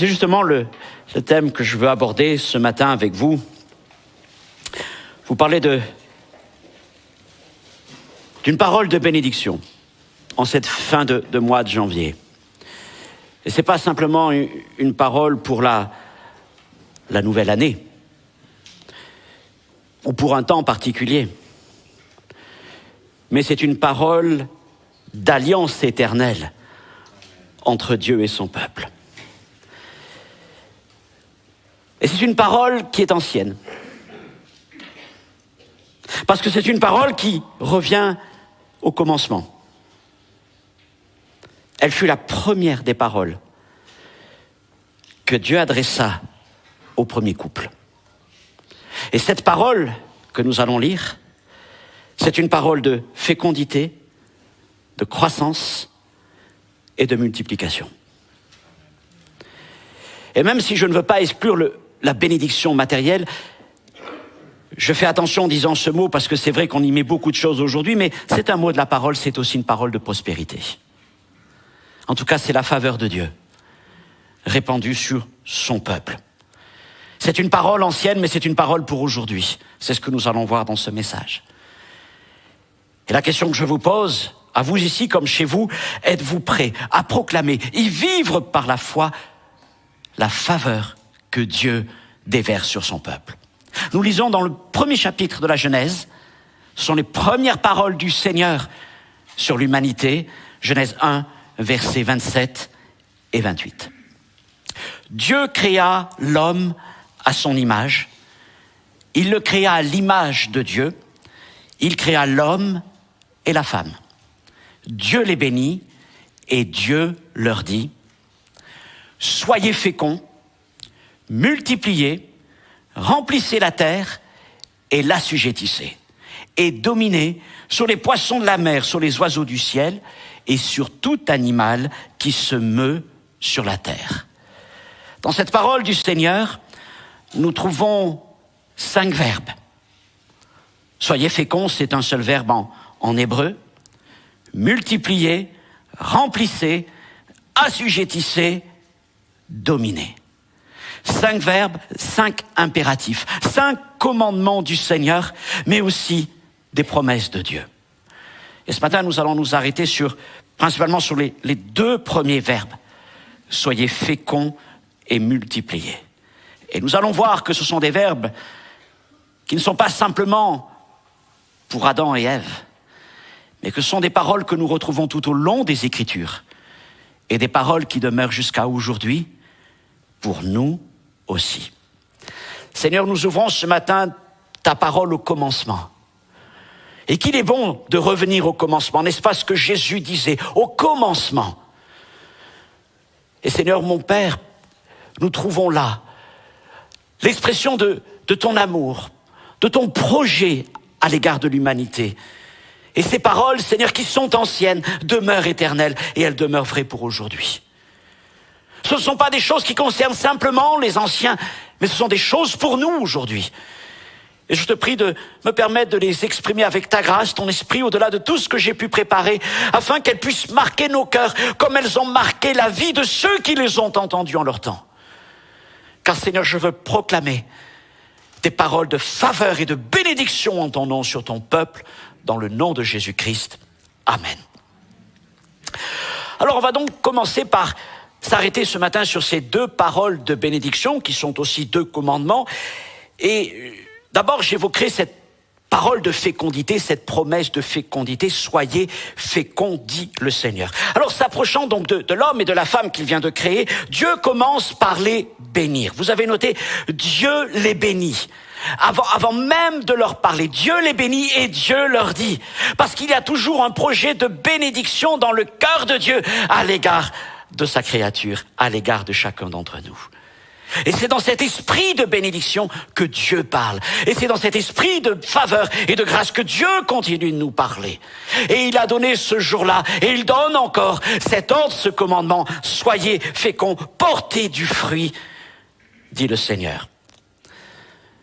c'est justement le thème que je veux aborder ce matin avec vous. Vous parlez d'une parole de bénédiction en cette fin de mois de janvier. Et ce n'est pas simplement une parole pour la nouvelle année ou pour un temps particulier, mais c'est une parole d'alliance éternelle entre Dieu et son peuple. Et c'est une parole qui est ancienne, parce que c'est une parole qui revient au commencement. Elle fut la première des paroles que Dieu adressa au premier couple. Et cette parole que nous allons lire, c'est une parole de fécondité, de croissance et de multiplication. Et même si je ne veux pas exclure la bénédiction matérielle, je fais attention en disant ce mot parce que c'est vrai qu'on y met beaucoup de choses aujourd'hui, mais c'est un mot de la parole, c'est aussi une parole de prospérité. En tout cas, c'est la faveur de Dieu répandue sur son peuple. C'est une parole ancienne, mais c'est une parole pour aujourd'hui. C'est ce que nous allons voir dans ce message. Et la question que je vous pose, à vous ici comme chez vous, êtes-vous prêts à proclamer et vivre par la foi la faveur que Dieu déverse sur son peuple? Nous lisons dans le premier chapitre de la Genèse, ce sont les premières paroles du Seigneur sur l'humanité, Genèse 1, versets 27 et 28. Dieu créa l'homme à son image, il le créa à l'image de Dieu, il créa l'homme et la femme. Dieu les bénit et Dieu leur dit: soyez féconds, multipliez, remplissez la terre et l'assujettissez, et dominez sur les poissons de la mer, sur les oiseaux du ciel et sur tout animal qui se meut sur la terre. Dans cette parole du Seigneur, nous trouvons 5 verbes. Soyez féconds, c'est un seul verbe en hébreu. Multipliez, remplissez, assujettissez, dominez. 5 verbes, 5 impératifs, 5 commandements du Seigneur, mais aussi des promesses de Dieu. Et ce matin, nous allons nous arrêter principalement sur les 2 premiers verbes. Soyez féconds et multipliez. Et nous allons voir que ce sont des verbes qui ne sont pas simplement pour Adam et Ève, mais que ce sont des paroles que nous retrouvons tout au long des Écritures et des paroles qui demeurent jusqu'à aujourd'hui pour nous aussi. Seigneur, nous ouvrons ce matin ta parole au commencement. Et qu'il est bon de revenir au commencement, n'est-ce pas ce que Jésus disait, au commencement. Et Seigneur, mon Père, nous trouvons là l'expression de ton amour, de ton projet à l'égard de l'humanité. Et ces paroles, Seigneur, qui sont anciennes, demeurent éternelles et elles demeurent vraies pour aujourd'hui. Ce ne sont pas des choses qui concernent simplement les anciens, mais ce sont des choses pour nous aujourd'hui. Et je te prie de me permettre de les exprimer avec ta grâce, ton esprit, au-delà de tout ce que j'ai pu préparer, afin qu'elles puissent marquer nos cœurs comme elles ont marqué la vie de ceux qui les ont entendues en leur temps. Car Seigneur, je veux proclamer des paroles de faveur et de bénédiction en ton nom sur ton peuple, dans le nom de Jésus-Christ. Amen. Alors on va donc commencer par s'arrêter ce matin sur ces 2 paroles de bénédiction, qui sont aussi 2 commandements. Et d'abord, j'évoquerai cette parole de fécondité, cette promesse de fécondité. Soyez féconds, dit le Seigneur. Alors, s'approchant donc de l'homme et de la femme qu'il vient de créer, Dieu commence par les bénir. Vous avez noté, Dieu les bénit. Avant même de leur parler, Dieu les bénit et Dieu leur dit. Parce qu'il y a toujours un projet de bénédiction dans le cœur de Dieu à l'égard de sa créature, à l'égard de chacun d'entre nous. Et c'est dans cet esprit de bénédiction que Dieu parle. Et c'est dans cet esprit de faveur et de grâce que Dieu continue de nous parler. Et il a donné ce jour-là, et il donne encore cet ordre, ce commandement: soyez féconds, portez du fruit, dit le Seigneur.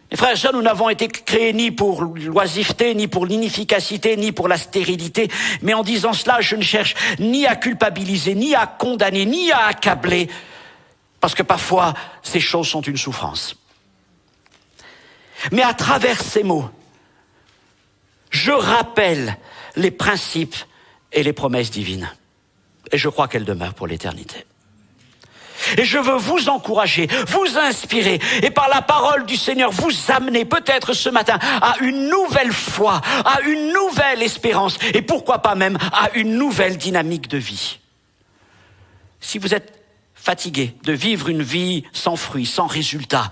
Les frères et sœurs, nous n'avons été créés ni pour l'oisiveté, ni pour l'inefficacité, ni pour la stérilité. Mais en disant cela, je ne cherche ni à culpabiliser, ni à condamner, ni à accabler. parce que parfois, ces choses sont une souffrance. Mais à travers ces mots, je rappelle les principes et les promesses divines. Et je crois qu'elles demeurent pour l'éternité. Et je veux vous encourager, vous inspirer, et par la parole du Seigneur, vous amener peut-être ce matin à une nouvelle foi, à une nouvelle espérance, et pourquoi pas même à une nouvelle dynamique de vie. Si vous êtes fatigué de vivre une vie sans fruits, sans résultats,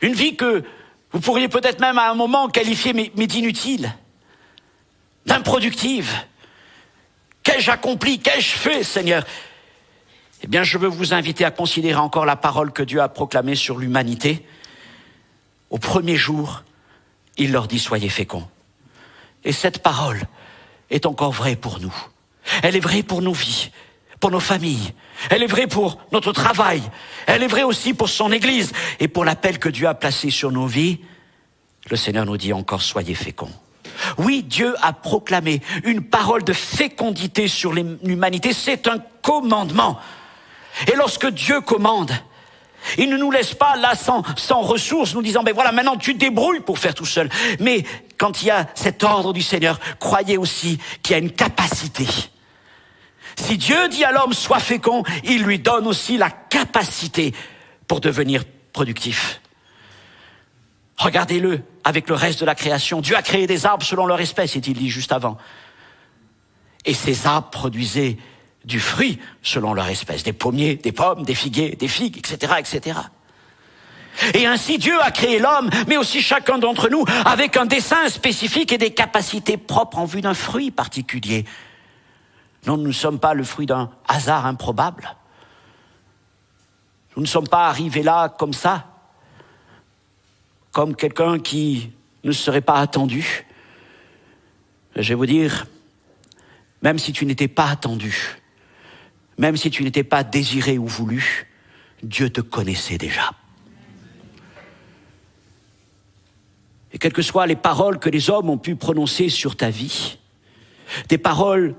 une vie que vous pourriez peut-être même à un moment qualifier mais d'inutile, d'improductive, qu'ai-je accompli, qu'ai-je fait, Seigneur ? Eh bien, je veux vous inviter à considérer encore la parole que Dieu a proclamée sur l'humanité. Au premier jour, il leur dit « Soyez féconds ». Et cette parole est encore vraie pour nous. Elle est vraie pour nos vies, pour nos familles. Elle est vraie pour notre travail. Elle est vraie aussi pour son Église et pour l'appel que Dieu a placé sur nos vies. Le Seigneur nous dit encore « Soyez féconds ». Oui, Dieu a proclamé une parole de fécondité sur l'humanité. C'est un commandement. Et lorsque Dieu commande, il ne nous laisse pas là sans ressources, nous disant, ben voilà, maintenant tu te débrouilles pour faire tout seul. Mais quand il y a cet ordre du Seigneur, croyez aussi qu'il y a une capacité. Si Dieu dit à l'homme, sois fécond, il lui donne aussi la capacité pour devenir productif. Regardez-le avec le reste de la création. Dieu a créé des arbres selon leur espèce, est-il dit juste avant. Et ces arbres produisaient du fruit selon leur espèce, des pommiers, des pommes, des figuiers, des figues, etc., etc. Et ainsi Dieu a créé l'homme, mais aussi chacun d'entre nous, avec un dessein spécifique et des capacités propres en vue d'un fruit particulier. Non, nous ne sommes pas le fruit d'un hasard improbable. Nous ne sommes pas arrivés là comme ça, comme quelqu'un qui ne serait pas attendu. Je vais vous dire, même si tu n'étais pas attendu, même si tu n'étais pas désiré ou voulu, Dieu te connaissait déjà. Et quelles que soient les paroles que les hommes ont pu prononcer sur ta vie, des paroles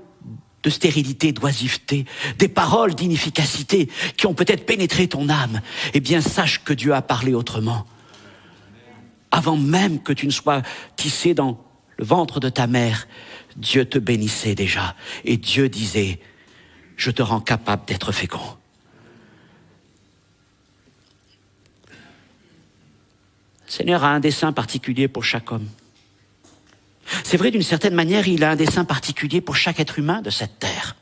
de stérilité, d'oisiveté, des paroles d'inefficacité qui ont peut-être pénétré ton âme, eh bien sache que Dieu a parlé autrement. Avant même que tu ne sois tissé dans le ventre de ta mère, Dieu te bénissait déjà. Et Dieu disait, je te rends capable d'être fécond. Le Seigneur a un dessein particulier pour chaque homme. C'est vrai, d'une certaine manière, il a un dessein particulier pour chaque être humain de cette terre.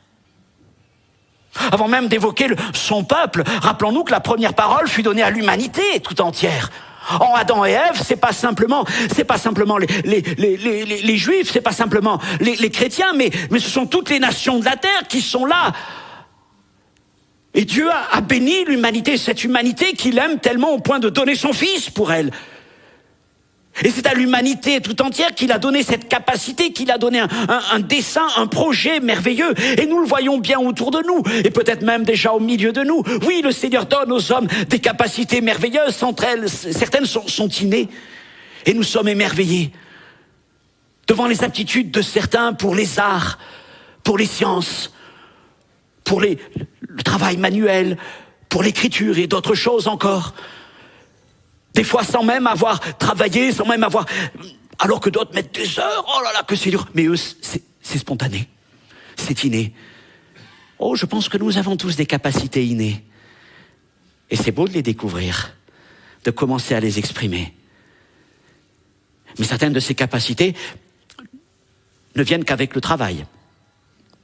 Avant même d'évoquer son peuple, rappelons-nous que la première parole fut donnée à l'humanité tout entière. En Adam et Ève, c'est pas simplement les Juifs, c'est pas simplement les chrétiens, mais ce sont toutes les nations de la terre qui sont là. Et Dieu a béni l'humanité, cette humanité qu'il aime tellement au point de donner son Fils pour elle. Et c'est à l'humanité tout entière qu'il a donné cette capacité, qu'il a donné un dessein, un projet merveilleux. Et nous le voyons bien autour de nous, et peut-être même déjà au milieu de nous. Oui, le Seigneur donne aux hommes des capacités merveilleuses, entre elles, certaines sont innées. Et nous sommes émerveillés devant les aptitudes de certains pour les arts, pour les sciences, pour le travail manuel, pour l'écriture et d'autres choses encore. Des fois sans même avoir travaillé, sans même avoir... Alors que d'autres mettent des heures, oh là là, que c'est dur. Mais eux, c'est spontané, c'est inné. Oh, je pense que nous avons tous des capacités innées. Et c'est beau de les découvrir, de commencer à les exprimer. Mais certaines de ces capacités ne viennent qu'avec le travail,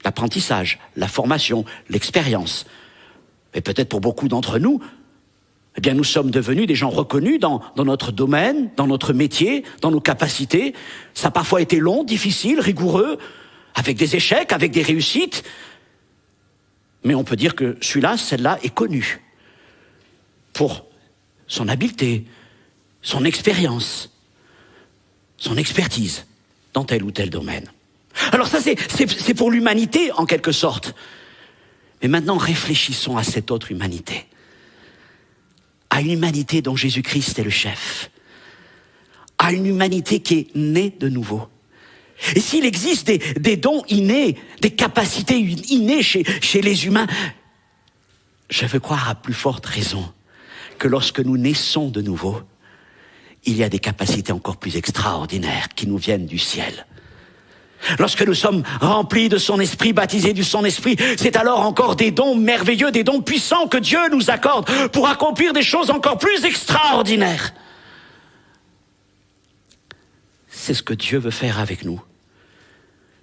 l'apprentissage, la formation, l'expérience. Et peut-être pour beaucoup d'entre nous, eh bien, nous sommes devenus des gens reconnus dans notre domaine, dans notre métier, dans nos capacités. Ça a parfois été long, difficile, rigoureux, avec des échecs, avec des réussites. Mais on peut dire que celui-là, celle-là est connue pour son habileté, son expérience, son expertise dans tel ou tel domaine. Alors ça, c'est pour l'humanité, en quelque sorte. Mais maintenant, réfléchissons à cette autre humanité. À une humanité dont Jésus-Christ est le chef. À une humanité qui est née de nouveau. Et s'il existe des dons innés, des capacités innées chez les humains, je veux croire à plus forte raison que lorsque nous naissons de nouveau, il y a des capacités encore plus extraordinaires qui nous viennent du ciel. Lorsque nous sommes remplis de son esprit, baptisés du son esprit, c'est alors encore des dons merveilleux, des dons puissants que Dieu nous accorde pour accomplir des choses encore plus extraordinaires. C'est ce que Dieu veut faire avec nous.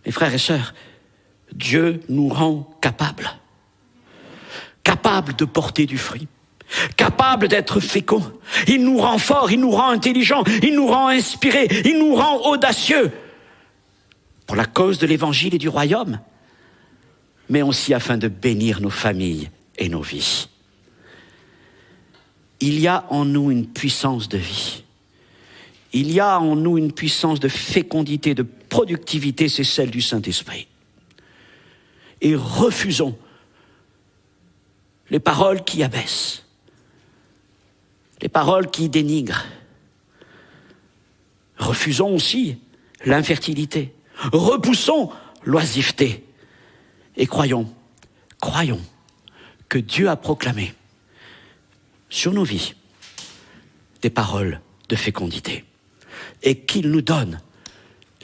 Mes frères et sœurs, Dieu nous rend capables de porter du fruit, capables d'être féconds. Il nous rend forts, il nous rend intelligents, il nous rend inspirés, il nous rend audacieux pour la cause de l'évangile et du royaume, mais aussi afin de bénir nos familles et nos vies. Il y a en nous une puissance de vie. Il y a en nous une puissance de fécondité, de productivité, c'est celle du Saint-Esprit. Et refusons les paroles qui abaissent, les paroles qui dénigrent. Refusons aussi l'infertilité. Repoussons l'oisiveté. Et croyons que Dieu a proclamé sur nos vies des paroles de fécondité et qu'il nous donne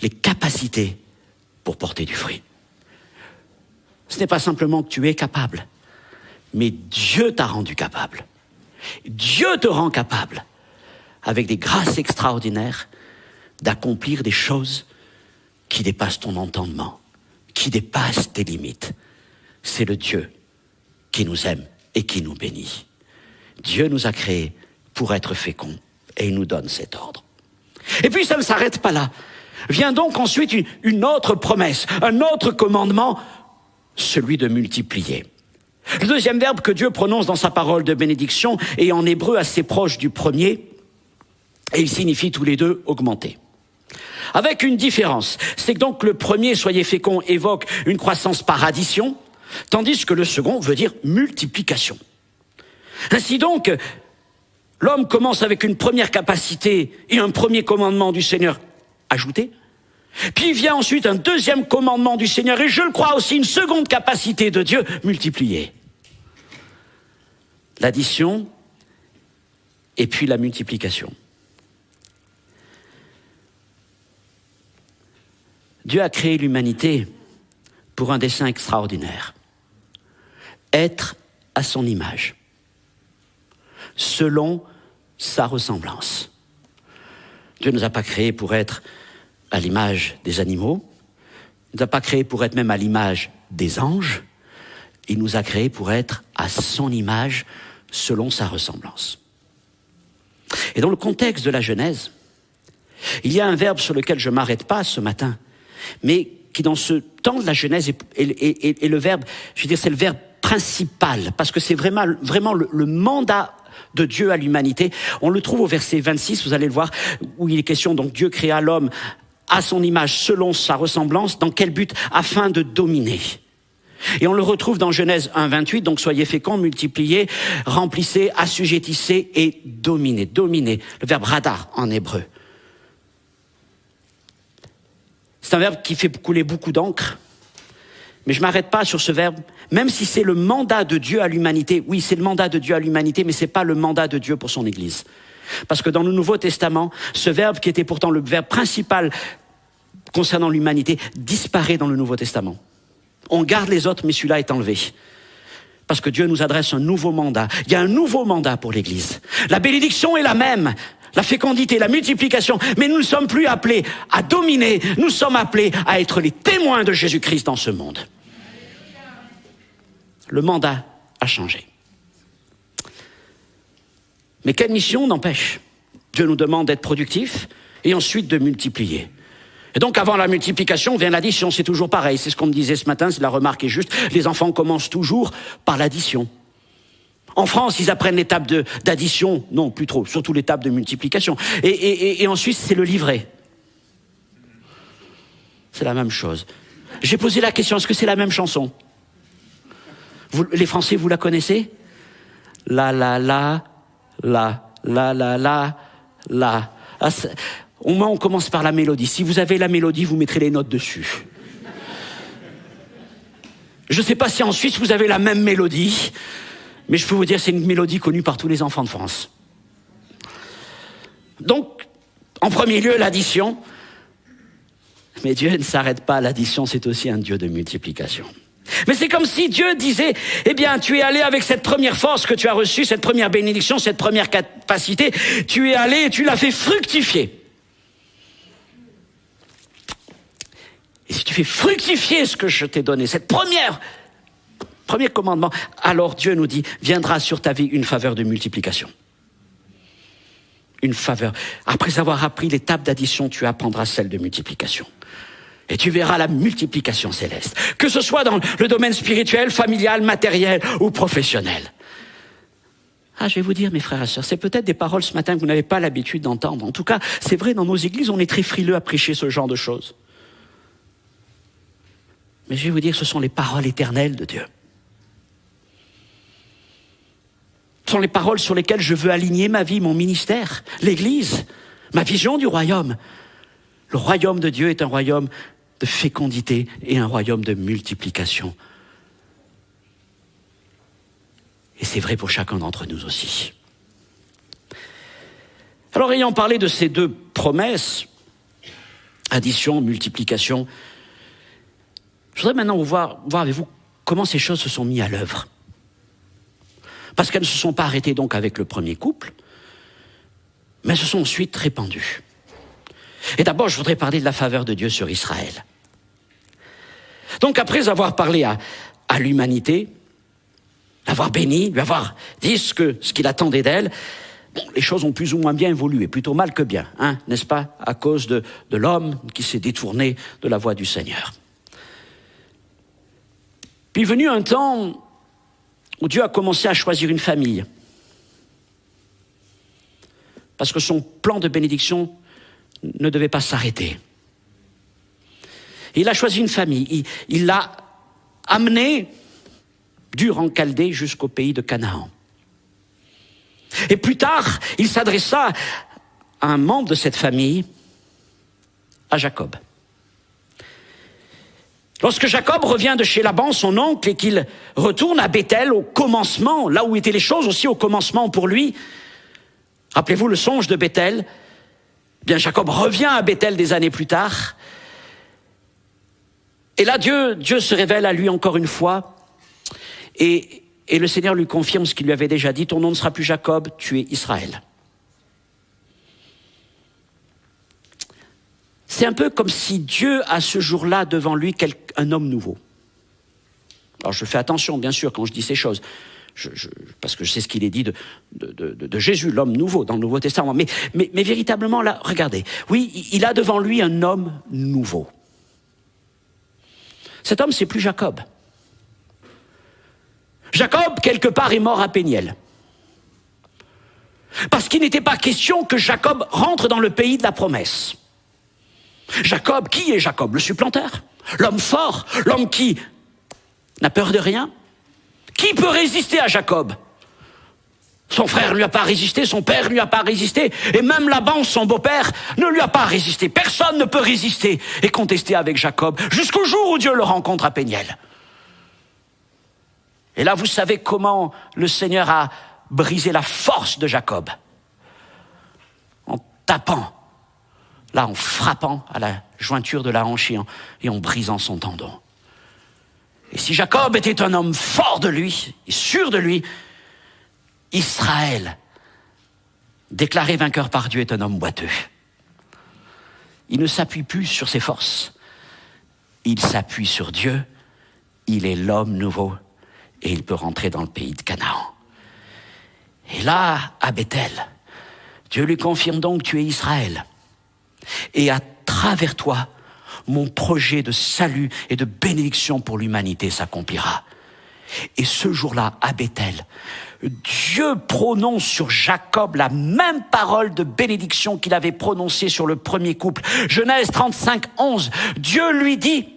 les capacités pour porter du fruit. Ce n'est pas simplement que tu es capable, mais Dieu t'a rendu capable. Dieu te rend capable, avec des grâces extraordinaires, d'accomplir des choses qui dépassent ton entendement, qui dépassent tes limites. C'est le Dieu qui nous aime et qui nous bénit. Dieu nous a créés pour être féconds et il nous donne cet ordre. Et puis ça ne s'arrête pas là. Vient donc ensuite une autre promesse, un autre commandement, celui de multiplier. Le deuxième verbe que Dieu prononce dans sa parole de bénédiction est en hébreu assez proche du premier, et il signifie tous les deux augmenter. Avec une différence, c'est que donc le premier, soyez féconds, évoque une croissance par addition, tandis que le second veut dire multiplication. Ainsi donc, l'homme commence avec une première capacité et un premier commandement du Seigneur ajouté, puis vient ensuite un deuxième commandement du Seigneur, et je le crois aussi une seconde capacité de Dieu, multiplier. L'addition et puis la multiplication. Dieu a créé l'humanité pour un dessein extraordinaire. Être à son image, selon sa ressemblance. Dieu ne nous a pas créés pour être à l'image des animaux, il ne nous a pas créés pour être même à l'image des anges, il nous a créés pour être à son image, selon sa ressemblance. Et dans le contexte de la Genèse, il y a un verbe sur lequel je ne m'arrête pas ce matin, mais qui dans ce temps de la Genèse est le verbe, je veux dire, c'est le verbe principal, parce que c'est vraiment le mandat de Dieu à l'humanité. On le trouve au verset 26, vous allez le voir, où il est question, donc Dieu créa l'homme à son image, selon sa ressemblance. Dans quel but? Afin de dominer. Et on le retrouve dans Genèse 1, 28, donc soyez féconds, multipliez, remplissez, assujettissez et dominez. Dominez, le verbe radar en hébreu. C'est un verbe qui fait couler beaucoup d'encre, mais je ne m'arrête pas sur ce verbe, même si c'est le mandat de Dieu à l'humanité. Oui, c'est le mandat de Dieu à l'humanité, mais ce n'est pas le mandat de Dieu pour son Église. Parce que dans le Nouveau Testament, ce verbe qui était pourtant le verbe principal concernant l'humanité, disparaît dans le Nouveau Testament. On garde les autres, mais celui-là est enlevé. Parce que Dieu nous adresse un nouveau mandat. Il y a un nouveau mandat pour l'Église. La bénédiction est la même, la fécondité, la multiplication, mais nous ne sommes plus appelés à dominer, nous sommes appelés à être les témoins de Jésus-Christ dans ce monde. Le mandat a changé. Mais quelle mission n'empêche? Dieu nous demande d'être productifs et ensuite de multiplier. Et donc avant la multiplication vient l'addition, c'est toujours pareil, c'est ce qu'on me disait ce matin, la remarque est juste, les enfants commencent toujours par l'addition. En France, ils apprennent l'étape d'addition, non plus trop, surtout l'étape de multiplication. Et en Suisse, c'est le livret. C'est la même chose. J'ai posé la question, est-ce que c'est la même chanson? Les Français, vous la connaissez? La, la, la, la, la, la, la, la. Ah, au moins, on commence par la mélodie. Si vous avez la mélodie, vous mettrez les notes dessus. Je ne sais pas si en Suisse, vous avez la même mélodie, Mais je peux vous dire, c'est une mélodie connue par tous les enfants de France. Donc, en premier lieu, l'addition. Mais Dieu ne s'arrête pas à l'addition, c'est aussi un Dieu de multiplication. Mais c'est comme si Dieu disait, eh bien, tu es allé avec cette première force que tu as reçue, cette première bénédiction, cette première capacité, tu es allé et tu l'as fait fructifier. Et si tu fais fructifier ce que je t'ai donné, cette premier commandement, alors Dieu nous dit, viendra sur ta vie une faveur de multiplication. Une faveur. Après avoir appris l'étape d'addition, tu apprendras celle de multiplication. Et tu verras la multiplication céleste. Que ce soit dans le domaine spirituel, familial, matériel ou professionnel. Ah, je vais vous dire, mes frères et sœurs, c'est peut-être des paroles ce matin que vous n'avez pas l'habitude d'entendre. En tout cas, c'est vrai, dans nos églises, on est très frileux à prêcher ce genre de choses. Mais je vais vous dire, ce sont les paroles éternelles de Dieu. Ce sont les paroles sur lesquelles je veux aligner ma vie, mon ministère, l'Église, ma vision du royaume. Le royaume de Dieu est un royaume de fécondité et un royaume de multiplication. Et c'est vrai pour chacun d'entre nous aussi. Alors, ayant parlé de ces deux promesses, addition, multiplication, je voudrais maintenant voir avec vous comment ces choses se sont mises à l'œuvre. Parce qu'elles ne se sont pas arrêtées donc avec le premier couple, mais se sont ensuite répandues. Et d'abord, je voudrais parler de la faveur de Dieu sur Israël. Donc, après avoir parlé à l'humanité, l'avoir béni, lui avoir dit ce qu'il attendait d'elle, bon, les choses ont plus ou moins bien évolué, plutôt mal que bien, n'est-ce pas, à cause de l'homme qui s'est détourné de la voie du Seigneur. Puis venu un temps où Dieu a commencé à choisir une famille. Parce que son plan de bénédiction ne devait pas s'arrêter. Il a choisi une famille. Il l'a amenée d'Ur en Chaldée jusqu'au pays de Canaan. Et plus tard, il s'adressa à un membre de cette famille, à Jacob. Lorsque Jacob revient de chez Laban, son oncle, et qu'il retourne à Béthel au commencement, là où étaient les choses aussi au commencement pour lui, rappelez-vous le songe de Béthel, bien Jacob revient à Béthel des années plus tard, et là Dieu se révèle à lui encore une fois, et le Seigneur lui confirme ce qu'il lui avait déjà dit, ton nom ne sera plus Jacob, tu es Israël. C'est un peu comme si Dieu a ce jour-là devant lui un homme nouveau. Alors je fais attention bien sûr quand je dis ces choses, parce que je sais ce qu'il est dit de Jésus, l'homme nouveau dans le Nouveau Testament. Mais véritablement là, regardez, oui, il a devant lui un homme nouveau. Cet homme, c'est plus Jacob. Jacob, quelque part, est mort à Péniel. Parce qu'il n'était pas question que Jacob rentre dans le pays de la promesse. Jacob, qui est Jacob? Le supplanteur, l'homme fort, l'homme qui n'a peur de rien. Qui peut résister à Jacob? Son frère ne lui a pas résisté, son père ne lui a pas résisté, et même Laban, son beau-père, ne lui a pas résisté. Personne ne peut résister et contester avec Jacob, jusqu'au jour où Dieu le rencontre à Péniel. Et là, vous savez comment le Seigneur a brisé la force de Jacob. En tapant, là, en frappant à la jointure de la hanche et en brisant son tendon. Et si Jacob était un homme fort de lui, et sûr de lui, Israël, déclaré vainqueur par Dieu, est un homme boiteux. Il ne s'appuie plus sur ses forces. Il s'appuie sur Dieu. Il est l'homme nouveau et il peut rentrer dans le pays de Canaan. Et là, à Béthel, Dieu lui confirme donc, tu es Israël. Et à travers toi, mon projet de salut et de bénédiction pour l'humanité s'accomplira. Et ce jour-là, à Béthel, Dieu prononce sur Jacob la même parole de bénédiction qu'il avait prononcée sur le premier couple. Genèse 35, 11. Dieu lui dit,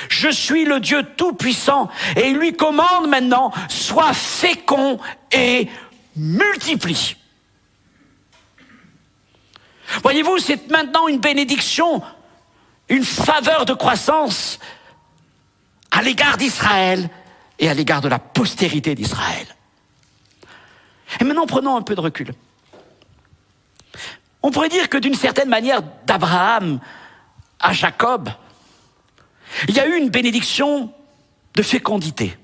je suis le Dieu tout-puissant, et il lui commande maintenant, sois fécond et multiplie. Voyez-vous, c'est maintenant une bénédiction, une faveur de croissance à l'égard d'Israël et à l'égard de la postérité d'Israël. Et maintenant, prenons un peu de recul. On pourrait dire que d'une certaine manière, d'Abraham à Jacob, il y a eu une bénédiction de fécondité.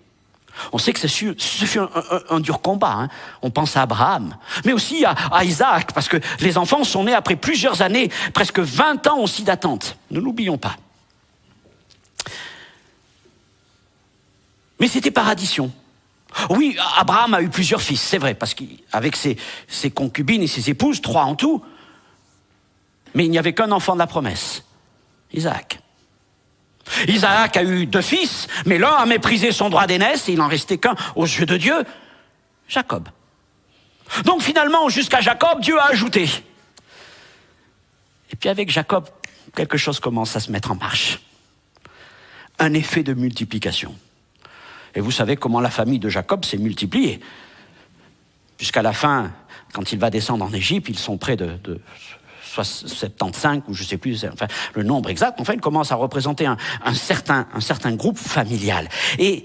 On sait que ce fut un dur combat. Hein. On pense à Abraham, mais aussi à Isaac, parce que les enfants sont nés après plusieurs années, presque 20 ans aussi d'attente. Ne l'oublions pas. Mais c'était par addition. Oui, Abraham a eu plusieurs fils, c'est vrai, parce qu'avec ses concubines et ses épouses, 3 en tout, mais il n'y avait qu'un enfant de la promesse, Isaac. Isaac a eu 2 fils, mais l'un a méprisé son droit d'aînesse et il n'en restait qu'un aux yeux de Dieu, Jacob. Donc finalement, jusqu'à Jacob, Dieu a ajouté. Et puis avec Jacob, quelque chose commence à se mettre en marche. Un effet de multiplication. Et vous savez comment la famille de Jacob s'est multipliée. Jusqu'à la fin, quand il va descendre en Égypte, ils sont près de 75 ou je ne sais plus enfin, le nombre exact. Enfin, il commence à représenter un certain groupe familial. Et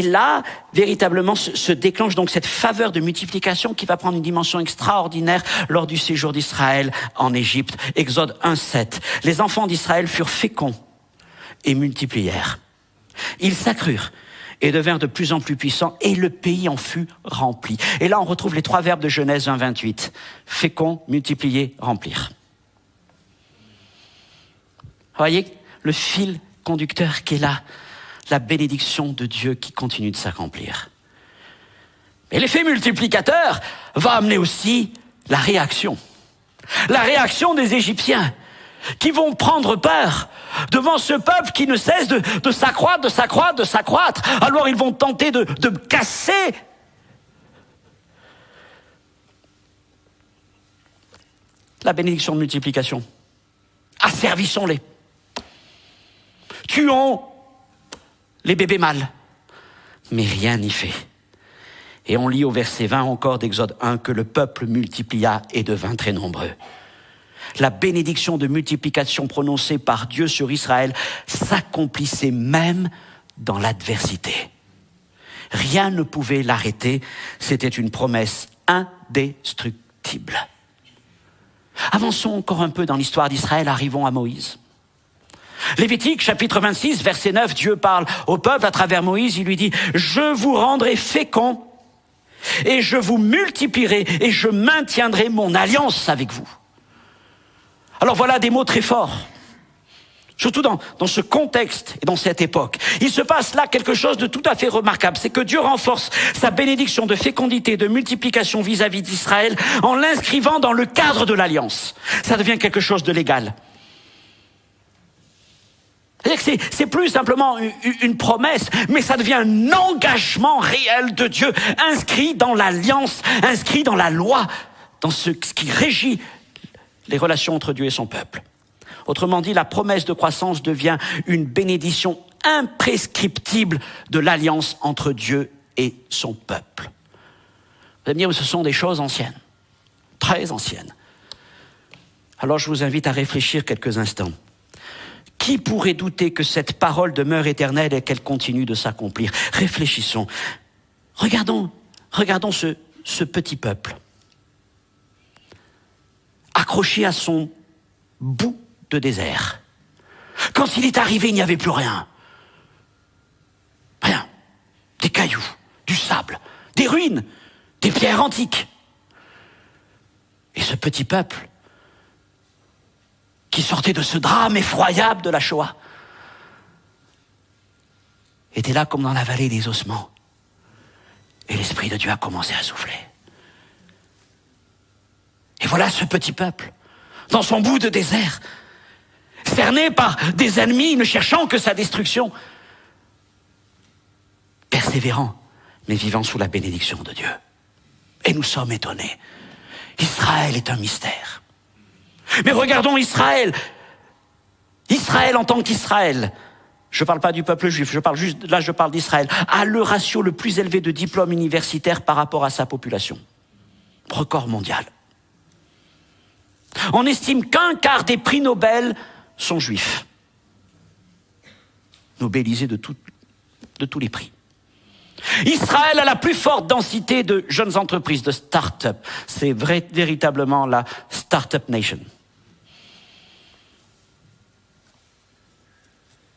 là, véritablement, se déclenche donc cette faveur de multiplication qui va prendre une dimension extraordinaire lors du séjour d'Israël en Égypte. Exode 1:7. Les enfants d'Israël furent féconds et multiplièrent. Ils s'accrurent et devinrent de plus en plus puissants, et le pays en fut rempli. Et là, on retrouve les 3 verbes de Genèse 1:28. Fécond, multiplier, remplir. Vous voyez le fil conducteur qui est là, la bénédiction de Dieu qui continue de s'accomplir. Et l'effet multiplicateur va amener aussi la réaction. La réaction des Égyptiens, qui vont prendre peur devant ce peuple qui ne cesse de s'accroître. Alors ils vont tenter de casser la bénédiction de multiplication. Asservissons-les. Tuons les bébés mâles. Mais rien n'y fait. Et on lit au verset 20 encore d'Exode 1 que le peuple multiplia et devint très nombreux. La bénédiction de multiplication prononcée par Dieu sur Israël s'accomplissait même dans l'adversité. Rien ne pouvait l'arrêter, c'était une promesse indestructible. Avançons encore un peu dans l'histoire d'Israël, arrivons à Moïse. Lévitique, chapitre 26, verset 9, Dieu parle au peuple à travers Moïse, il lui dit « Je vous rendrai fécond et je vous multiplierai et je maintiendrai mon alliance avec vous. » Alors voilà des mots très forts, surtout dans ce contexte et dans cette époque. Il se passe là quelque chose de tout à fait remarquable, c'est que Dieu renforce sa bénédiction de fécondité, de multiplication vis-à-vis d'Israël en l'inscrivant dans le cadre de l'alliance. Ça devient quelque chose de légal. C'est-à-dire que c'est plus simplement une promesse, mais ça devient un engagement réel de Dieu, inscrit dans l'alliance, inscrit dans la loi, dans ce qui régit les relations entre Dieu et son peuple. Autrement dit, la promesse de croissance devient une bénédiction imprescriptible de l'alliance entre Dieu et son peuple. Vous allez me dire, ce sont des choses anciennes, très anciennes. Alors je vous invite à réfléchir quelques instants. Qui pourrait douter que cette parole demeure éternelle et qu'elle continue de s'accomplir? Réfléchissons. Regardons ce petit peuple. Accroché à son bout de désert. Quand il est arrivé, il n'y avait plus rien. Rien. Des cailloux, du sable, des ruines, des pierres antiques. Et ce petit peuple, qui sortait de ce drame effroyable de la Shoah, était là comme dans la vallée des ossements. Et l'Esprit de Dieu a commencé à souffler. Et voilà ce petit peuple, dans son bout de désert, cerné par des ennemis ne cherchant que sa destruction, persévérant, mais vivant sous la bénédiction de Dieu. Et nous sommes étonnés. Israël est un mystère. Mais regardons Israël. Israël en tant qu'Israël. Je ne parle pas du peuple juif, je parle d'Israël. A le ratio le plus élevé de diplômes universitaires par rapport à sa population. Record mondial. On estime qu'1/4 des prix Nobel sont juifs. Nobelisés de tous les prix. Israël a la plus forte densité de jeunes entreprises, de start-up. C'est véritablement la start-up nation.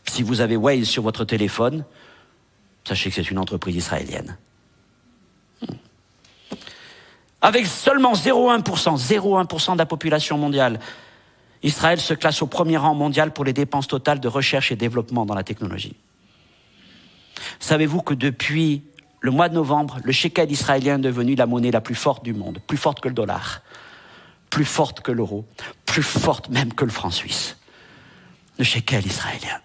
Si vous avez Waze sur votre téléphone, sachez que c'est une entreprise israélienne. Avec seulement 0,1% de la population mondiale, Israël se classe au premier rang mondial pour les dépenses totales de recherche et développement dans la technologie. Savez-vous que depuis le mois de novembre, le shekel israélien est devenu la monnaie la plus forte du monde, plus forte que le dollar, plus forte que l'euro, plus forte même que le franc suisse. Le shekel israélien.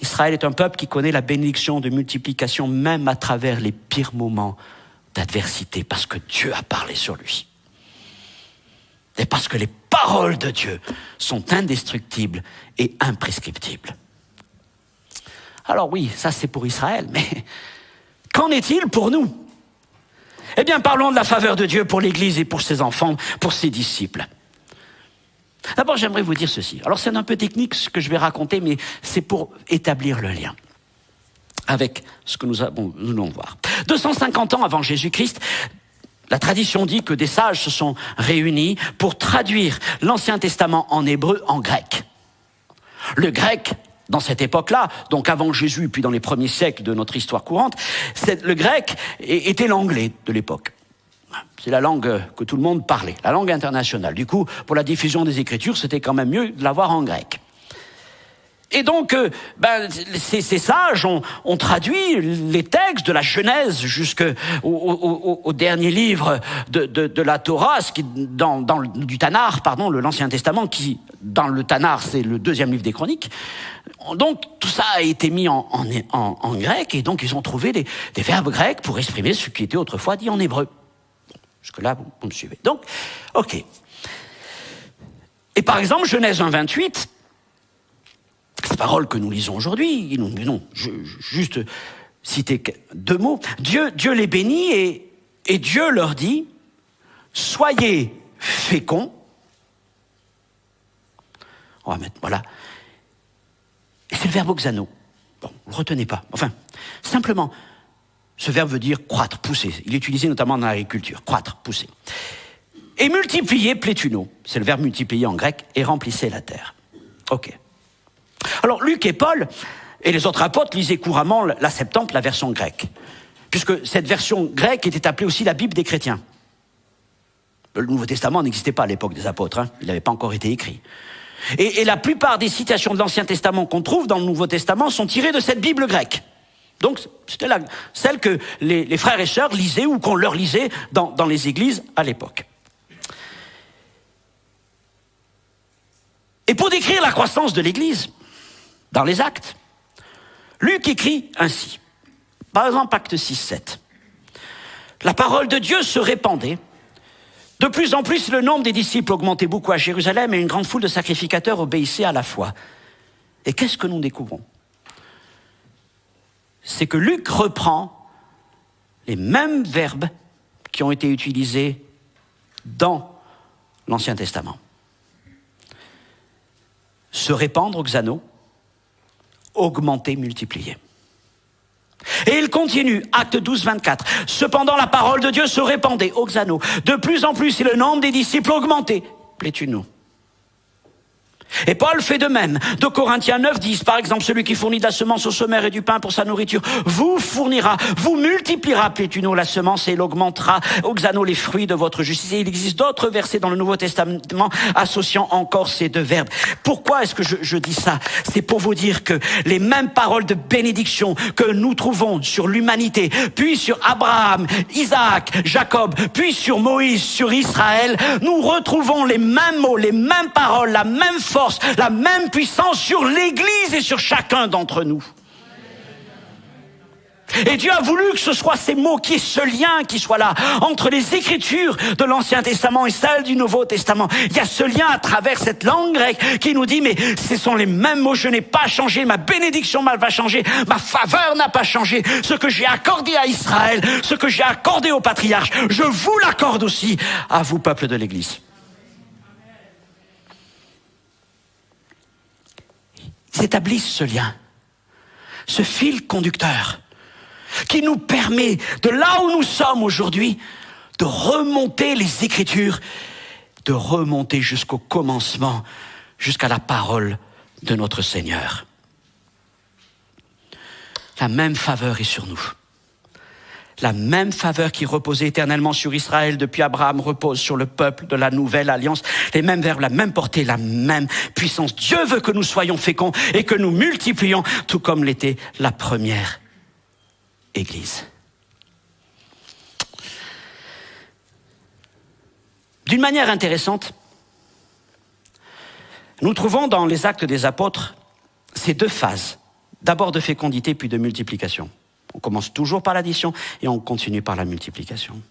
Israël est un peuple qui connaît la bénédiction de multiplication même à travers les pires moments d'adversité, parce que Dieu a parlé sur lui. Et parce que les paroles de Dieu sont indestructibles et imprescriptibles. Alors oui, ça c'est pour Israël, mais qu'en est-il pour nous? Eh bien, parlons de la faveur de Dieu pour l'Église et pour ses enfants, pour ses disciples. D'abord, j'aimerais vous dire ceci. Alors, c'est un peu technique ce que je vais raconter, mais c'est pour établir le lien avec ce que nous allons voir. 250 ans avant Jésus-Christ, la tradition dit que des sages se sont réunis pour traduire l'Ancien Testament en hébreu en grec. Le grec, dans cette époque-là, donc avant Jésus, puis dans les premiers siècles de notre histoire courante, le grec était l'anglais de l'époque. C'est la langue que tout le monde parlait, la langue internationale. Du coup, pour la diffusion des Écritures, c'était quand même mieux de l'avoir en grec. Et donc, ces sages ont traduit les textes de la Genèse jusqu'au dernier livre de la Torah, du Tanakh, l'Ancien Testament, qui, dans le Tanakh, c'est le deuxième livre des Chroniques. Donc, tout ça a été mis en grec, et donc ils ont trouvé des verbes grecs pour exprimer ce qui était autrefois dit en hébreu. Jusque-là, vous me suivez. Donc, ok. Et par exemple, Genèse 1,28, cette parole que nous lisons aujourd'hui, juste citer 2 mots. Dieu les bénit et Dieu leur dit, soyez féconds. On va mettre, voilà. Et c'est le verbe oxano. Bon, ne le retenez pas. Enfin, simplement, ce verbe veut dire croître, pousser. Il est utilisé notamment dans l'agriculture. Croître, pousser. Et multiplier, plétuno. C'est le verbe multiplier en grec. Et remplissez la terre. Ok. Alors, Luc et Paul et les autres apôtres lisaient couramment la Septante, la version grecque. Puisque cette version grecque était appelée aussi la Bible des chrétiens. Le Nouveau Testament n'existait pas à l'époque des apôtres. Il n'avait pas encore été écrit. Et la plupart des citations de l'Ancien Testament qu'on trouve dans le Nouveau Testament sont tirées de cette Bible grecque. Donc, c'était celle que les frères et sœurs lisaient ou qu'on leur lisait dans les églises à l'époque. Et pour décrire la croissance de l'Église, dans les Actes, Luc écrit ainsi. Par exemple, Acte 6-7. La parole de Dieu se répandait. De plus en plus, le nombre des disciples augmentait beaucoup à Jérusalem et une grande foule de sacrificateurs obéissait à la foi. Et qu'est-ce que nous découvrons ? C'est que Luc reprend les mêmes verbes qui ont été utilisés dans l'Ancien Testament. Se répandre, oxano, augmenter, multiplier. Et il continue, Acte 12-24. Cependant, la parole de Dieu se répandait, oxano. De plus en plus, et le nombre des disciples augmentait, plétuno. Et Paul fait de même. De Corinthiens 9-10, par exemple, celui qui fournit de la semence au semeur et du pain pour sa nourriture, vous fournira, vous multipliera, plétuno, la semence et il augmentera, oxano, les fruits de votre justice. Et il existe d'autres versets dans le Nouveau Testament associant encore ces 2 verbes. Pourquoi est-ce que je dis ça ? C'est pour vous dire que les mêmes paroles de bénédiction que nous trouvons sur l'humanité, puis sur Abraham, Isaac, Jacob, puis sur Moïse, sur Israël, nous retrouvons les mêmes mots, les mêmes paroles, la même force, la même puissance sur l'Église et sur chacun d'entre nous. Et Dieu a voulu que ce soit ces mots, qu'il y ait ce lien qui soit là, entre les Écritures de l'Ancien Testament et celles du Nouveau Testament. Il y a ce lien à travers cette langue grecque qui nous dit, mais ce sont les mêmes mots, je n'ai pas changé, ma bénédiction n'a pas changé, ma faveur n'a pas changé, ce que j'ai accordé à Israël, ce que j'ai accordé aux patriarches, je vous l'accorde aussi à vous, peuple de l'Église. Ils établissent ce lien ce fil conducteur qui nous permet, de là où nous sommes aujourd'hui, de remonter les Écritures, de remonter jusqu'au commencement, jusqu'à la parole de notre Seigneur. La même faveur est sur nous. La même faveur qui reposait éternellement sur Israël depuis Abraham repose sur le peuple de la nouvelle alliance. Les mêmes verbes, la même portée, la même puissance. Dieu veut que nous soyons féconds et que nous multiplions, tout comme l'était la première Église. D'une manière intéressante, nous trouvons dans les Actes des Apôtres ces deux phases, d'abord de fécondité puis de multiplication. On commence toujours par l'addition et on continue par la multiplication.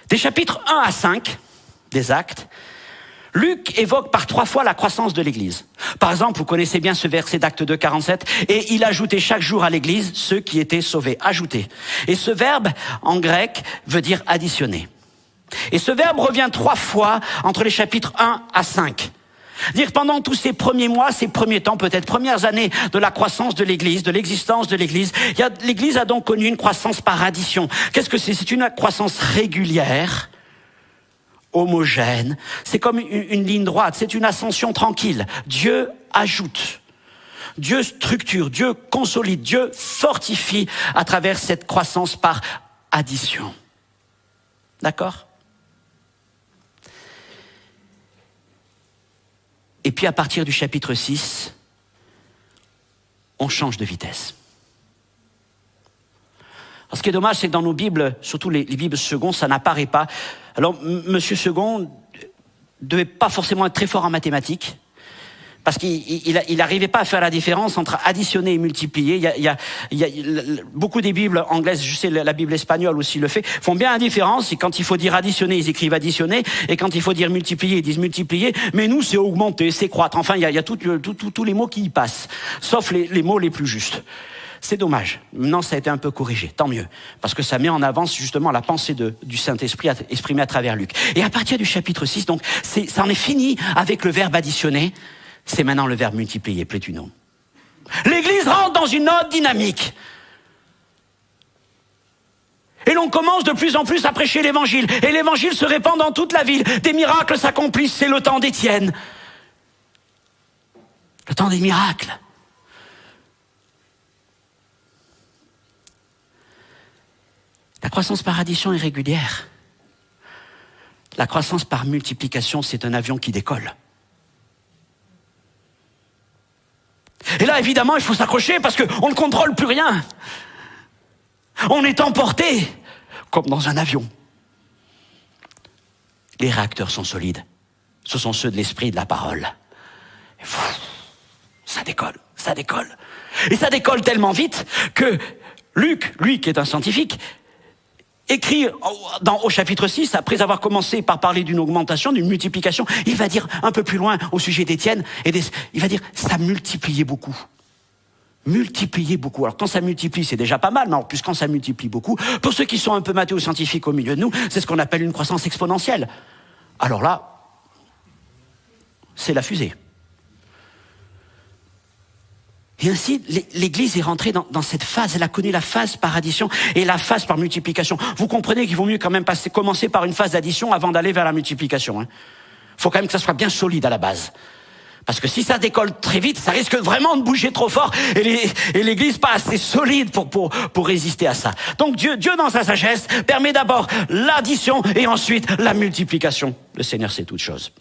Des chapitres 1 à 5 des Actes, Luc évoque par 3 fois la croissance de l'Église. Par exemple, vous connaissez bien ce verset d'Actes 2, 47, « Et il ajoutait chaque jour à l'Église ceux qui étaient sauvés. » Ajouter. Et ce verbe, en grec, veut dire additionner. Et ce verbe revient 3 fois entre les chapitres 1 à 5. Dire pendant tous ces premiers mois, ces premiers temps, peut-être premières années de la croissance de l'Église, de l'existence de l'Église, l'Église a donc connu une croissance par addition. Qu'est-ce que c'est ? C'est une croissance régulière, homogène. C'est comme une ligne droite, c'est une ascension tranquille. Dieu ajoute, Dieu structure, Dieu consolide, Dieu fortifie à travers cette croissance par addition. D'accord ? Et puis à partir du chapitre 6, on change de vitesse. Alors, ce qui est dommage, c'est que dans nos Bibles, surtout les Bibles Second, ça n'apparaît pas. Alors, Monsieur Second ne devait pas forcément être très fort en mathématiques, parce qu'il n'arrivait pas à faire la différence entre additionner et multiplier. Il y a beaucoup des Bibles anglaises, je sais la Bible espagnole aussi le fait, font bien la différence. Et quand il faut dire additionner, ils écrivent additionner. Et quand il faut dire multiplier, ils disent multiplier. Mais nous, c'est augmenter, c'est croître. Enfin, il y a tous les mots qui y passent, sauf les mots les plus justes. C'est dommage. Maintenant, ça a été un peu corrigé. Tant mieux. Parce que ça met en avance justement la pensée du Saint-Esprit exprimée à travers Luc. Et à partir du chapitre 6, donc, ça en est fini avec le verbe additionner. C'est maintenant le verbe multiplier, plétuno. L'Église rentre dans une autre dynamique. Et l'on commence de plus en plus à prêcher l'Évangile. Et l'Évangile se répand dans toute la ville. Des miracles s'accomplissent, c'est le temps d'Étienne. Le temps des miracles. La croissance par addition est régulière. La croissance par multiplication, c'est un avion qui décolle. Et là, évidemment, il faut s'accrocher parce qu'on ne contrôle plus rien. On est emporté, comme dans un avion. Les réacteurs sont solides. Ce sont ceux de l'esprit et de la parole. Et ça décolle, ça décolle. Et ça décolle tellement vite que Luc, lui qui est un scientifique, écrit au chapitre 6, après avoir commencé par parler d'une augmentation, d'une multiplication, il va dire un peu plus loin au sujet d'Étienne, il va dire ça multipliait beaucoup. Multiplier beaucoup. Alors quand ça multiplie, c'est déjà pas mal, mais en plus quand ça multiplie beaucoup, pour ceux qui sont un peu mathéo-scientifiques au milieu de nous, c'est ce qu'on appelle une croissance exponentielle. Alors là, c'est la fusée. Et ainsi, l'Église est rentrée dans cette phase. Elle a connu la phase par addition et la phase par multiplication. Vous comprenez qu'il vaut mieux quand même commencer par une phase d'addition avant d'aller vers la multiplication. Il faut quand même que ça soit bien solide à la base. Parce que si ça décolle très vite, ça risque vraiment de bouger trop fort et l'Église pas assez solide pour résister à ça. Donc Dieu dans sa sagesse permet d'abord l'addition et ensuite la multiplication. Le Seigneur sait toutes choses.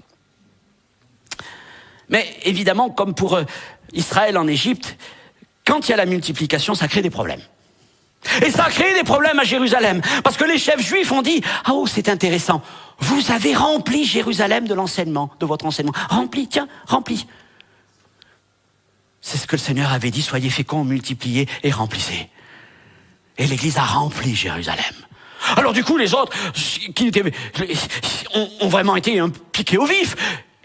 Mais évidemment, comme pour Israël en Égypte, quand il y a la multiplication, ça crée des problèmes. Et ça a créé des problèmes à Jérusalem. Parce que les chefs juifs ont dit, ah oh, c'est intéressant. Vous avez rempli Jérusalem de l'enseignement, de votre enseignement. Rempli, tiens, rempli. C'est ce que le Seigneur avait dit, soyez féconds, multipliez et remplissez. Et l'Église a rempli Jérusalem. Alors du coup, les autres, qui ont vraiment été piqués au vif.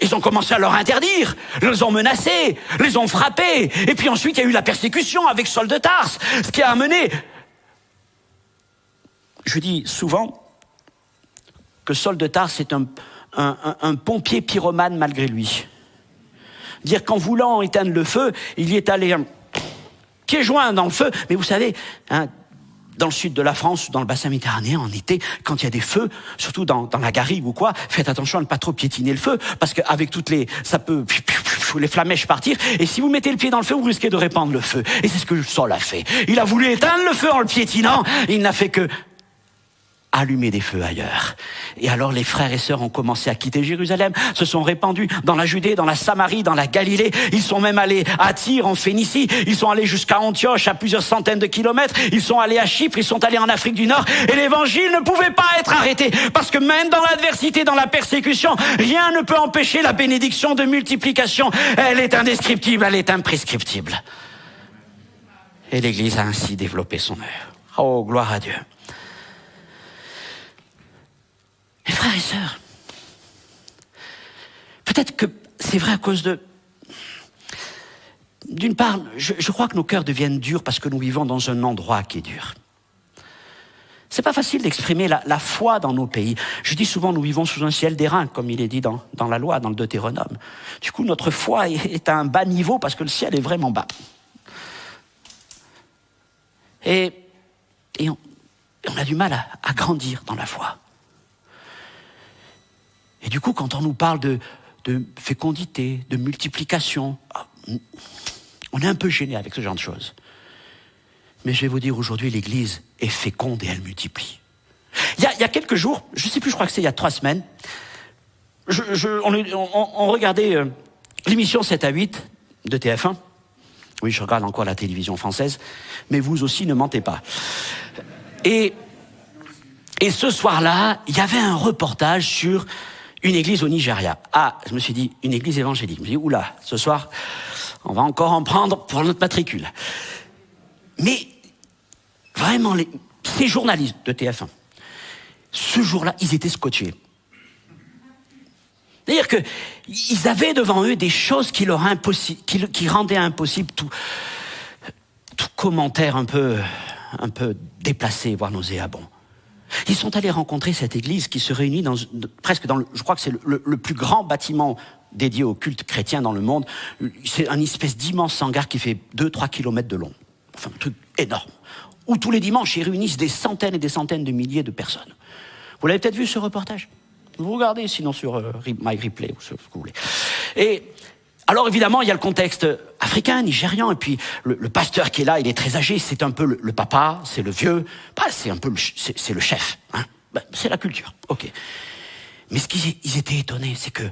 Ils ont commencé à leur interdire, les ont menacés, les ont frappés. Et puis ensuite, il y a eu la persécution avec Saul de Tarse, ce qui a amené... Je dis souvent que Saul de Tarse est un pompier pyromane malgré lui. Dire qu'en voulant éteindre le feu, il y est allé pieds joints dans le feu. Mais vous savez, hein, dans le sud de la France, dans le bassin méditerranéen, en été, quand il y a des feux, surtout dans la garrigue ou quoi, faites attention à ne pas trop piétiner le feu, parce qu'avec ça peut les flamèches partir, et si vous mettez le pied dans le feu, vous risquez de répandre le feu. Et c'est ce que le sol a fait. Il a voulu éteindre le feu en le piétinant, il n'a fait que allumer des feux ailleurs. Et alors les frères et sœurs ont commencé à quitter Jérusalem, se sont répandus dans la Judée, dans la Samarie, dans la Galilée. Ils sont même allés à Tyr, en Phénicie. Ils sont allés jusqu'à Antioche, à plusieurs centaines de kilomètres. Ils sont allés à Chypre, ils sont allés en Afrique du Nord. Et l'évangile ne pouvait pas être arrêté. Parce que même dans l'adversité, dans la persécution, rien ne peut empêcher la bénédiction de multiplication. Elle est indescriptible, elle est imprescriptible. Et l'Église a ainsi développé son œuvre. Oh, gloire à Dieu. Mes frères et sœurs, peut-être que c'est vrai à cause d'une part, je crois que nos cœurs deviennent durs parce que nous vivons dans un endroit qui est dur. C'est pas facile d'exprimer la foi dans nos pays. Je dis souvent, nous vivons sous un ciel d'airain, comme il est dit dans la loi, dans le Deutéronome. Du coup, notre foi est à un bas niveau parce que le ciel est vraiment bas. Et on a du mal à grandir dans la foi. Et du coup, quand on nous parle de fécondité, de multiplication, on est un peu gêné avec ce genre de choses. Mais je vais vous dire, aujourd'hui, l'Église est féconde et elle multiplie. Il y a quelques jours, je ne sais plus, je crois que c'est il y a 3 semaines, on regardait l'émission 7 à 8 de TF1. Oui, je regarde encore la télévision française, mais vous aussi ne mentez pas. Et ce soir-là, il y avait un reportage sur une église au Nigeria. Ah, je me suis dit, une église évangélique. Je me suis dit, oula, ce soir, on va encore en prendre pour notre matricule. Mais, vraiment, ces journalistes de TF1, ce jour-là, ils étaient scotchés. C'est-à-dire qu'ils avaient devant eux des choses qui rendaient impossible tout commentaire un peu déplacé, voire nauséabond. Ils sont allés rencontrer cette église qui se réunit presque dans je crois que c'est le plus grand bâtiment dédié au culte chrétien dans le monde. C'est un espèce d'immense hangar qui fait 2-3 kilomètres de long. Enfin, un truc énorme. Où tous les dimanches, ils réunissent des centaines et des centaines de milliers de personnes. Vous l'avez peut-être vu, ce reportage? Vous regardez, sinon sur MyReplay ou ce que vous voulez. Et alors évidemment, il y a le contexte africain, nigérian, et puis le pasteur qui est là, il est très âgé, c'est un peu le papa, c'est le vieux, c'est un peu c'est le chef, hein. C'est la culture, ok. Mais ce qu'ils étaient étonnés, c'est que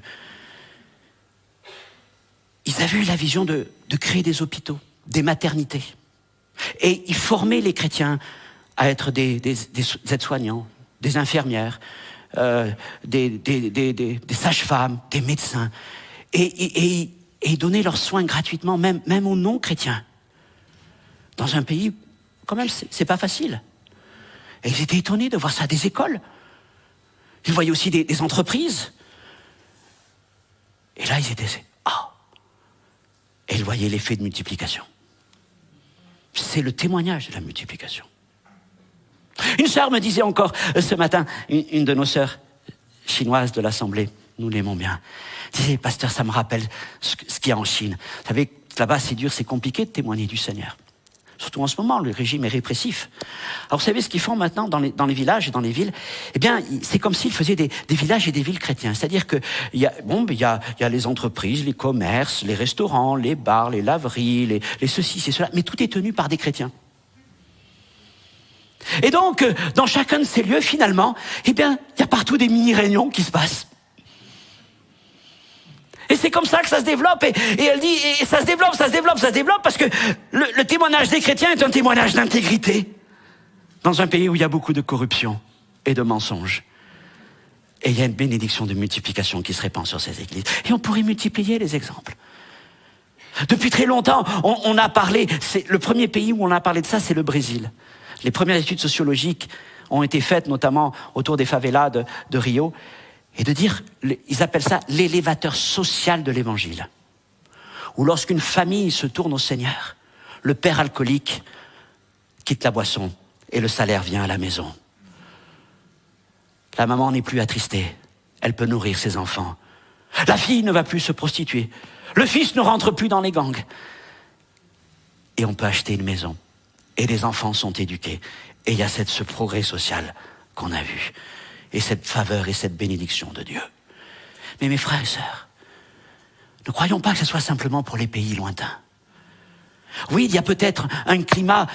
ils avaient eu la vision de créer des hôpitaux, des maternités, et ils formaient les chrétiens à être des aides-soignants, des infirmières, des sages-femmes, des médecins, et donner leurs soins gratuitement, même aux non-chrétiens. Dans un pays, quand même, c'est pas facile. Et ils étaient étonnés de voir ça, des écoles. Ils voyaient aussi des entreprises. Et là, ils étaient... Et ils voyaient l'effet de multiplication. C'est le témoignage de la multiplication. Une sœur me disait encore ce matin, une de nos sœurs chinoises de l'Assemblée, nous l'aimons bien, disait, pasteur, ça me rappelle ce qu'il y a en Chine. Vous savez, là-bas, c'est dur, c'est compliqué de témoigner du Seigneur. Surtout en ce moment, le régime est répressif. Alors, vous savez ce qu'ils font maintenant dans les villages et dans les villes? Eh bien, c'est comme s'ils faisaient des villages et des villes chrétiens. C'est-à-dire que il y a les entreprises, les commerces, les restaurants, les bars, les laveries, les ceci, c'est cela, mais tout est tenu par des chrétiens. Et donc, dans chacun de ces lieux, finalement, eh bien, il y a partout des mini-réunions qui se passent. Et c'est comme ça que ça se développe. Et elle dit, et ça se développe, parce que le témoignage des chrétiens est un témoignage d'intégrité. Dans un pays où il y a beaucoup de corruption et de mensonges. Et il y a une bénédiction de multiplication qui se répand sur ces églises. Et on pourrait multiplier les exemples. Depuis très longtemps, on a parlé, le premier pays où on a parlé de ça, c'est le Brésil. Les premières études sociologiques ont été faites, notamment autour des favelas de Rio. Et de dire, ils appellent ça l'élévateur social de l'évangile. Où lorsqu'une famille se tourne au Seigneur, le père alcoolique quitte la boisson et le salaire vient à la maison. La maman n'est plus attristée, elle peut nourrir ses enfants. La fille ne va plus se prostituer, le fils ne rentre plus dans les gangs. et on peut acheter une maison. Et les enfants sont éduqués. Et il y a ce progrès social qu'on a vu. Et cette faveur et cette bénédiction de Dieu. Mais mes frères et sœurs, ne croyons pas que ce soit simplement pour les pays lointains. Oui, il y a peut-être un climat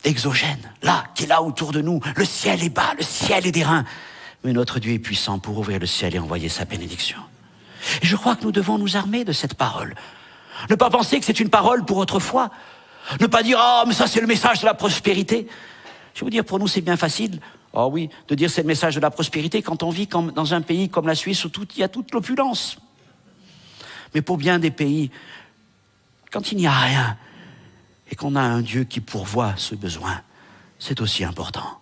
exogène, là, qui est là autour de nous. Le ciel est bas, le ciel est d'airain. Mais notre Dieu est puissant pour ouvrir le ciel et envoyer sa bénédiction. Et je crois que nous devons nous armer de cette parole. Ne pas penser que c'est une parole pour autrefois. Ne pas dire « Ah, mais ça c'est le message de la prospérité ». Je vais vous dire, pour nous c'est bien facile, oh oui, de dire c'est le message de la prospérité quand on vit dans un pays comme la Suisse où il y a toute l'opulence. Mais pour bien des pays, quand il n'y a rien et qu'on a un Dieu qui pourvoit ce besoin, c'est aussi important.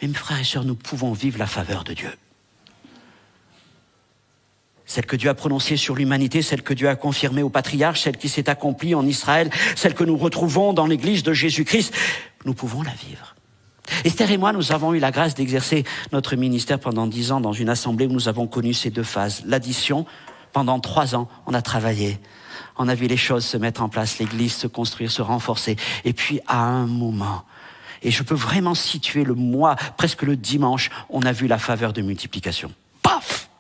Mais mes frères et sœurs, nous pouvons vivre la faveur de Dieu. Celle que Dieu a prononcée sur l'humanité, celle que Dieu a confirmée aux patriarches, celle qui s'est accomplie en Israël, celle que nous retrouvons dans l'église de Jésus-Christ, nous pouvons la vivre. Esther et moi, nous avons eu la grâce d'exercer notre ministère pendant 10 ans dans une assemblée où nous avons connu ces deux phases. L'addition, pendant 3 ans, on a travaillé. On a vu les choses se mettre en place, l'église se construire, se renforcer. Et puis, à un moment, et je peux vraiment situer le mois, presque le dimanche, on a vu la faveur de multiplication. Paf!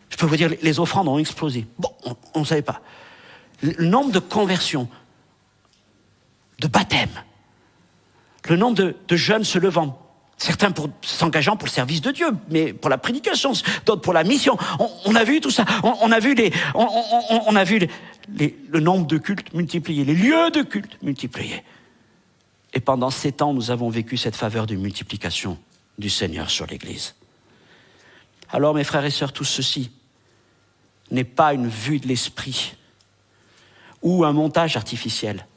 Je peux vous dire, les offrandes ont explosé. Bon, on ne savait pas. Le nombre de conversions, de baptêmes, le nombre de jeunes se levant, certains s'engageant pour le service de Dieu, mais pour la prédication, d'autres pour la mission. On a vu tout ça. On a vu le nombre de cultes multipliés, les lieux de culte multipliés. Et pendant 7 ans, nous avons vécu cette faveur de multiplication du Seigneur sur l'Église. Alors, mes frères et sœurs, tout ceci n'est pas une vue de l'esprit ou un montage artificiel.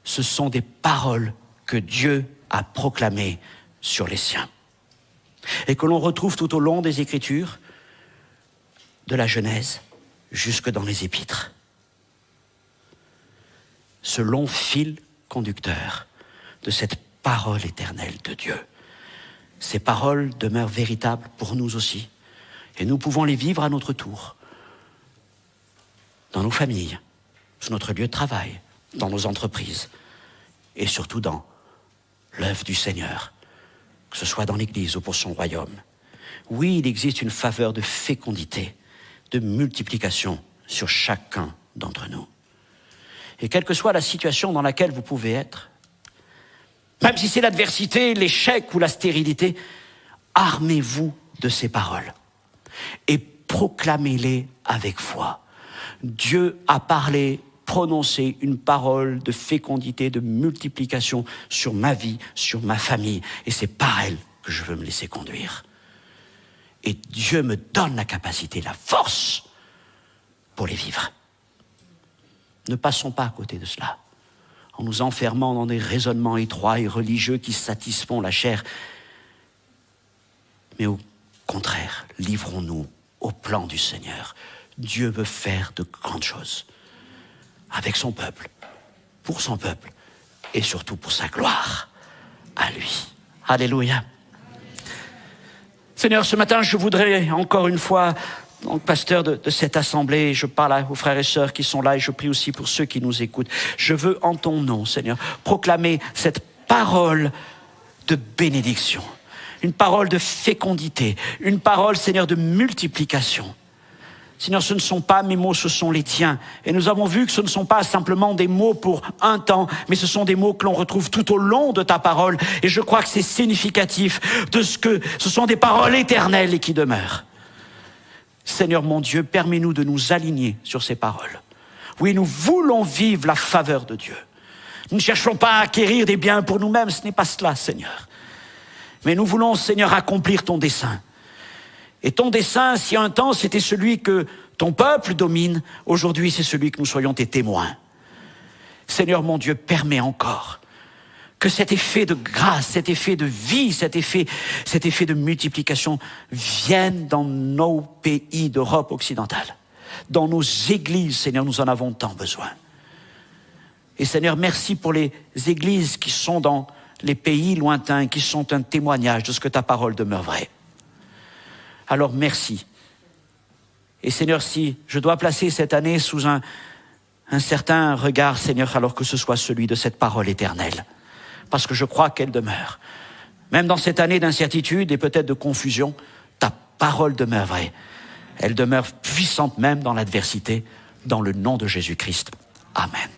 Ce sont des paroles que Dieu a proclamées sur les siens et que l'on retrouve tout au long des Écritures, de la Genèse jusque dans les Épîtres. Ce long fil conducteur de cette parole éternelle de Dieu. Ces paroles demeurent véritables pour nous aussi et nous pouvons les vivre à notre tour. Dans nos familles, sur notre lieu de travail, dans nos entreprises et surtout dans l'œuvre du Seigneur, que ce soit dans l'Église ou pour son royaume. Oui, il existe une faveur de fécondité, de multiplication sur chacun d'entre nous. Et quelle que soit la situation dans laquelle vous pouvez être, même si c'est l'adversité, l'échec ou la stérilité, armez-vous de ces paroles et proclamez-les avec foi. Dieu a parlé, prononcé une parole de fécondité, de multiplication sur ma vie, sur ma famille. Et c'est par elle que je veux me laisser conduire. Et Dieu me donne la capacité, la force pour les vivre. Ne passons pas à côté de cela, en nous enfermant dans des raisonnements étroits et religieux qui satisfont la chair. Mais au contraire, livrons-nous au plan du Seigneur. Dieu veut faire de grandes choses avec son peuple, pour son peuple et surtout pour sa gloire à lui. Alléluia. Seigneur, ce matin, je voudrais encore une fois, donc pasteur de cette assemblée, je parle aux frères et sœurs qui sont là et je prie aussi pour ceux qui nous écoutent. Je veux en ton nom, Seigneur, proclamer cette parole de bénédiction, une parole de fécondité, une parole, Seigneur, de multiplication. Seigneur, ce ne sont pas mes mots, ce sont les tiens. Et nous avons vu que ce ne sont pas simplement des mots pour un temps, mais ce sont des mots que l'on retrouve tout au long de ta parole. Et je crois que c'est significatif de ce sont des paroles éternelles et qui demeurent. Seigneur mon Dieu, permets-nous de nous aligner sur ces paroles. Oui, nous voulons vivre la faveur de Dieu. Nous ne cherchons pas à acquérir des biens pour nous-mêmes, ce n'est pas cela, Seigneur. Mais nous voulons, Seigneur, accomplir ton dessein. Et ton dessein, si un temps c'était celui que ton peuple domine, aujourd'hui c'est celui que nous soyons tes témoins. Seigneur mon Dieu, permets encore que cet effet de grâce, cet effet de vie, cet effet de multiplication vienne dans nos pays d'Europe occidentale. Dans nos églises, Seigneur, nous en avons tant besoin. Et Seigneur, merci pour les églises qui sont dans les pays lointains, qui sont un témoignage de ce que ta parole demeure vraie. Alors merci Et Seigneur, si je dois placer cette année sous un certain regard, Seigneur, alors que ce soit celui de cette parole éternelle, parce que je crois qu'elle demeure. Même dans cette année d'incertitude et peut-être de confusion, ta parole demeure vraie. Elle demeure puissante même dans l'adversité, dans le nom de Jésus-Christ. Amen.